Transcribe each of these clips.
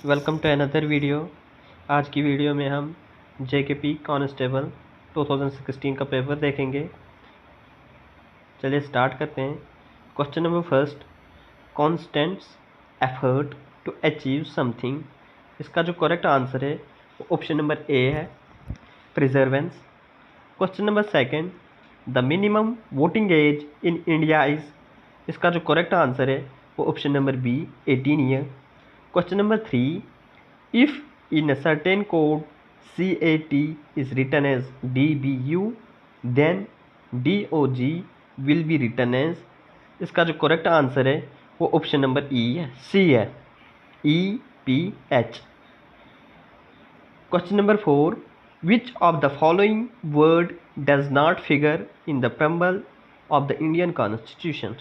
Welcome to another video. आज की video में हम जेकेपी कांस्टेबल 2016 का पेपर देखेंगे। चलिए स्टार्ट करते हैं। Question number first, constants effort to achieve something. इसका जो करेक्ट आंसर है वो ऑप्शन नंबर ए है, perseverance. Question number second, the minimum voting age in India is. इसका जो करेक्ट आंसर है वो option number B, 18 year. Question number three, if in a certain code CAT is written as DBU, then DOG will be written as। इसका जो correct answer है वो option number ई है, सी है, EPH। Question number four, which of the following word does not figure in the preamble of the Indian constitution.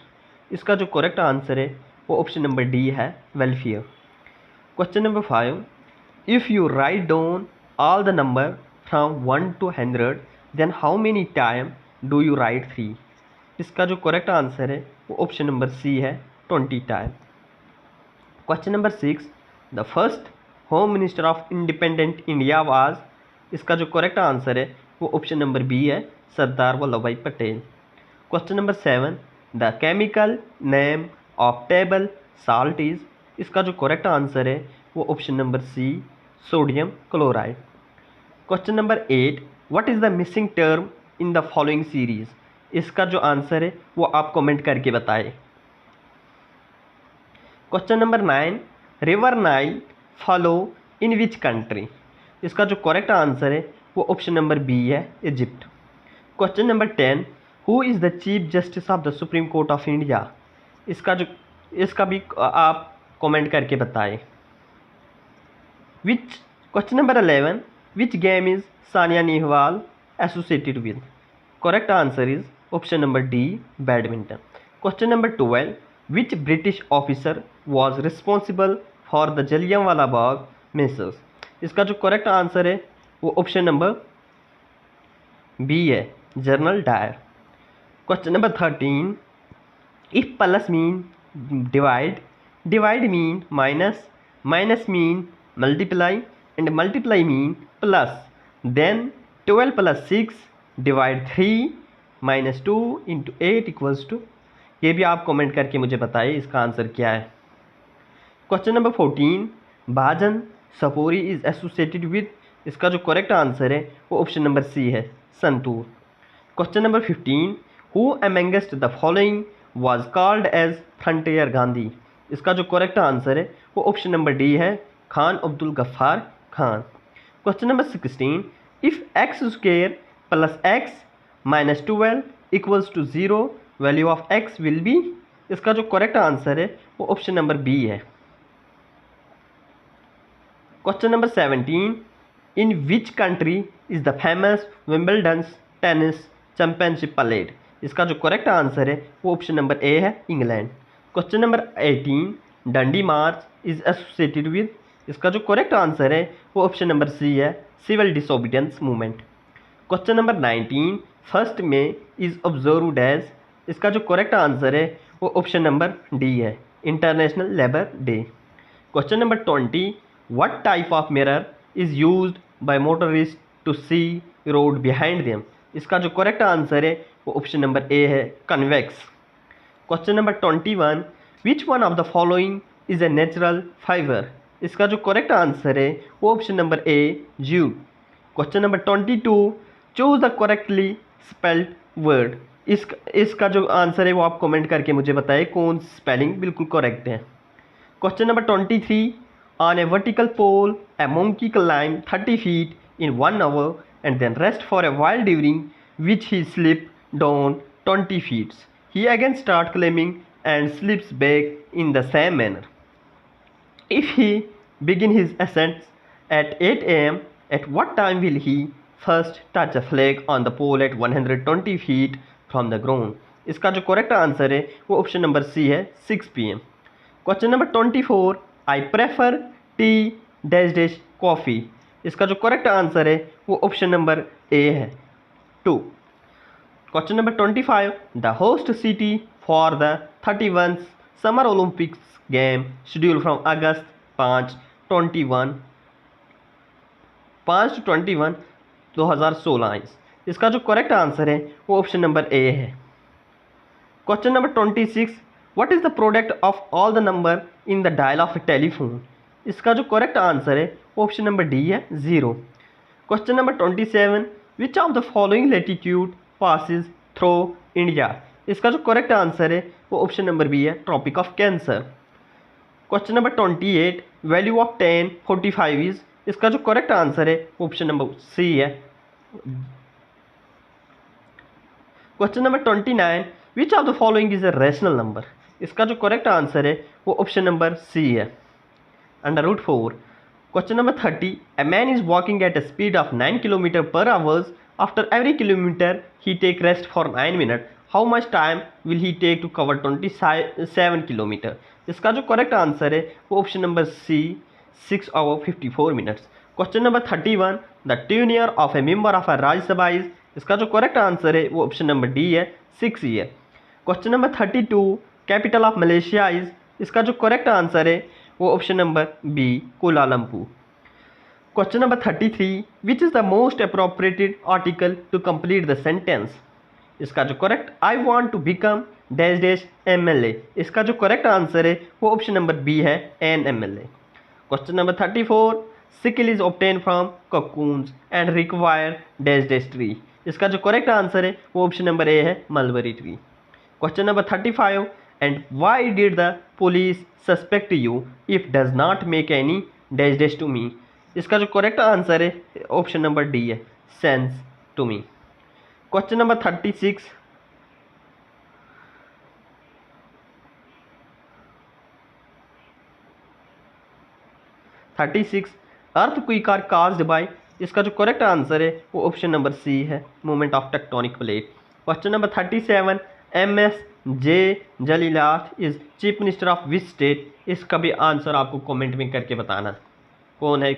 इसका जो correct answer है वो ऑप्शन नंबर डी है, welfare. Question number five, if you write down all the number from 1 to 100 then how many time do you write 3। इसका जो correct answer है वो option number C है, 20 time. Question number six, the first home minister of independent India was. इसका जो correct answer है वो option number B है, Sardar Vallabhbhai Patel. Question number seven, the chemical name of table salt is. इसका जो correct answer है वो option number C, sodium chloride. Question number eight, what is the missing term in the following series. इसका जो answer है वो आप comment करके बताएं। Question number nine, river Nile follow in which country. इसका जो करेक्ट आंसर है वो ऑप्शन नंबर बी है, Egypt. Question number ten, who is the chief justice of the supreme court of India. इसका भी आप कमेंट करके बताएं। Which question number 11, which game is Sania Nehwal associated with? Correct answer is option number D, badminton. Question number 12, which British officer was responsible for the Jallianwala Bagh massacre? इसका जो correct answer है वो option number B है, general Dyer. Question number 13, if plus mean divide mean minus mean multiply and multiply mean plus, then 12 plus 6 divide 3 minus 2 into 8 equals to। ये भी आप comment करके मुझे बताइए इसका आंसर क्या है। Question number 14, Bhajan Sopori is associated with. इसका जो करेक्ट आंसर है वो ऑप्शन नंबर सी है, santoor. Question number 15, who amongst the following was called as Frontier Gandhi. इसका जो करेक्ट आंसर है वो ऑप्शन नंबर डी है, Khan Abdul Ghaffar Khan. Question number 16, if X square plus X minus 12 equals to 0 value of X will be. इसका जो correct answer है वो option number B है। Question number 17, in which country is the famous Wimbledon tennis championship played. इसका जो correct answer है वो option number A है, इंग्लैंड। क्वेश्चन नंबर 18, डंडी मार्च इज एसोसिएटेड विद। इसका जो करेक्ट आंसर है वो ऑप्शन नंबर सी है, civil disobedience movement. Question number 19, first May is observed as. इसका जो करेक्ट आंसर है वो ऑप्शन नंबर डी है, international labour day. Question number 20, what type of mirror is used by motorist to see road behind them. इसका जो correct answer है वो option number A है, convex. Question number 21, which one of the following is a natural fibre. इसका जो correct answer है वो option number A, jute. Question number 22, choose the correctly spelled word. इसका जो आंसर है वो आप कमेंट करके मुझे बताएं कौन स्पेलिंग बिल्कुल करेक्ट है। Question number 23, on a vertical pole a monkey climbed 30 feet in 1 hour and then rest for a while during which he slipped down 20 feet. He again starts climbing and slips back in the same manner. If he begin his ascent at 8 a.m., at what time will he first touch a flag on the pole at 120 feet from the ground? इसका जो correct answer है वो option number C है, 6 PM। Question number 24, I prefer tea dash dash coffee. इसका जो correct answer है वो option number A है, 2। Question number 25, the host city for the 31st summer Olympics game schedule from अगस्त 5 21 5/21 2016। इसका जो करेक्ट आंसर है वो ऑप्शन नंबर ए है। Question number 26, what is the product of all the number in the dial of A telephone. इसका जो correct answer है वो option number D है 0। Question number 27, which of the following latitude passes through India. इसका जो correct answer है वो option number B है tropic of cancer. Question number 28, value of 10 45 is. इसका जो करेक्ट आंसर है ऑप्शन नंबर सी है। Question number 29, which of the following is a rational number. इसका जो करेक्ट आंसर है वो ऑप्शन नंबर सी है √4। Question number 30, a man is walking at a speed of 9 km/h. After every kilometer he take rest for 9 minutes. How much time will he take to cover 27 km? इसका जो correct answer है वो option number C 6 hours 54 minutes। Question number 31, the tenure of a member of a Rajya Sabha is. इसका जो correct answer है वो option number D है 6 year. Question number 32, capital of Malaysia is. इसका जो करेक्ट आंसर है वो option number B Kuala Lumpur. Question number 33, which is the most appropriated article to complete the sentence. इसका जो correct, I want to become dash dash MLA। इसका जो correct answer है वो ऑप्शन नंबर बी है an MLA। Question number 34, सिकल is obtain from cocoons and require dash dash tree. इसका जो करेक्ट आंसर है वो ऑप्शन नंबर ए है mulberry tree. Question number 35, and why did the police suspect you if does not make any dash dash to me. इसका जो correct answer है option number D है sense to me. Question number 36, earthquake are caused by. इसका जो correct answer है वो option number C है movement of tectonic plate. Question number 37, MS J Jayalalithaa is chief minister of which state. इसका भी answer आपको comment में करके बताना कौन है।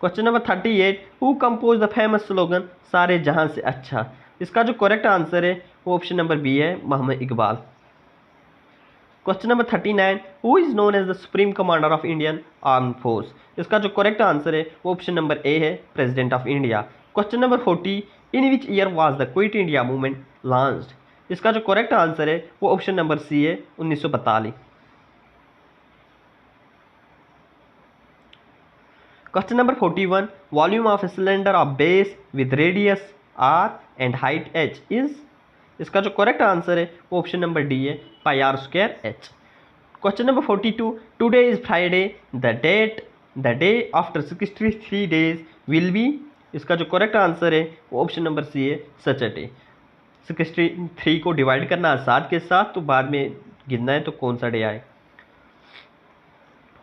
Question number 38, who compose the famous slogan सारे जहां से अच्छा। इसका जो करेक्ट आंसर है वो ऑप्शन नंबर बी है Mohammad Iqbal. Question number 39, who is known as the supreme commander of Indian arm force. इसका जो करेक्ट आंसर है वो ऑप्शन नंबर ए है president of India. Question number 40, in which year was the quit India movement launched. इसका जो correct answer है वो option number C है 1942। Question number 41, volume of a cylinder of base with radius r and height h is. इसका जो correct answer है वो option number D है πr² h। Question number 42, today is Friday the day after 63 days will be. इसका जो correct answer है वो option number C है सैटरडे। 63 को डिवाइड करना 7 के साथ, तो बाद में गिनना है तो कौन सा डे आए।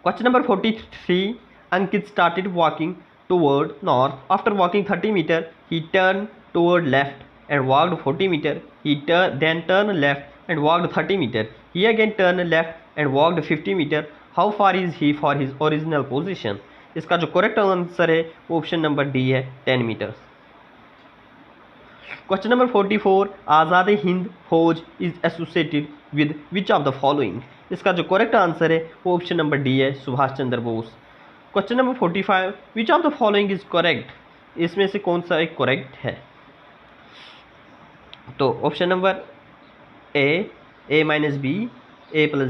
Question number 43, Ankit started walking toward north. After walking 30 meters, he turned toward left and walked 40 meters. He then turned left and walked 30 meters. He again turned left and walked 50 meters. How far is he for his original position? इसका जो correct answer है वो option number D है 10 metres. Question number 44, Azad Hind फौज is associated with which of the following. इसका जो correct answer है वो ऑप्शन नंबर डी है Subhash Chandra Bose. Question number 45, which of the following is correct. इसमें से कौन सा एक करेक्ट है, तो option number a minus B a+b = a² -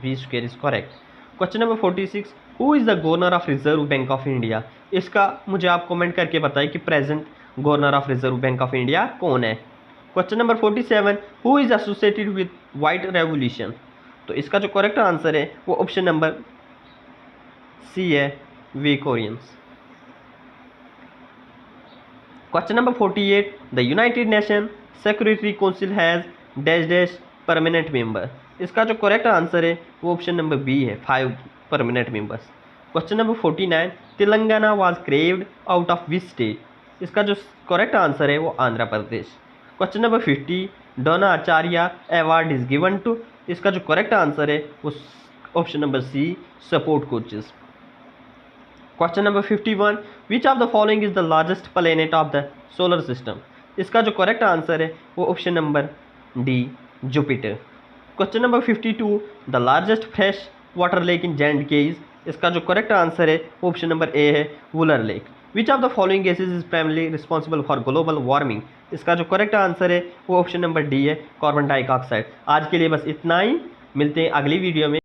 b² is correct. Question number 46, who is the governor of reserve bank of India. इसका मुझे आप कमेंट करके बताएं कि present governor of reserve bank of India कौन है। Question number 47, who is associated with white revolution. तो इसका जो करेक्ट आंसर है वो ऑप्शन नंबर सी है Victorians. Question number 48, the United nation security council has dash dash permanent member. इसका जो करेक्ट आंसर है वो ऑप्शन नंबर बी है 5 permanent members. Question number 49, Telangana was carved out of which state. इसका जो correct answer है वो Andhra Pradesh. Question number 50, Dronacharya award is given to. इसका जो करेक्ट आंसर है वो option number C sport coaches. Question number 51, which of the following is the largest planet of the solar system. इसका जो करेक्ट आंसर है वो option number D Jupiter. Question number 52, the largest fresh water lake in J&K, इसका जो correct answer है option number A है Wular lake. Which of the following gases is primarily responsible for global warming, इसका जो correct answer है वो option number D है carbon dioxide. आज के लिए बस इतना ही, मिलते हैं अगली वीडियो में।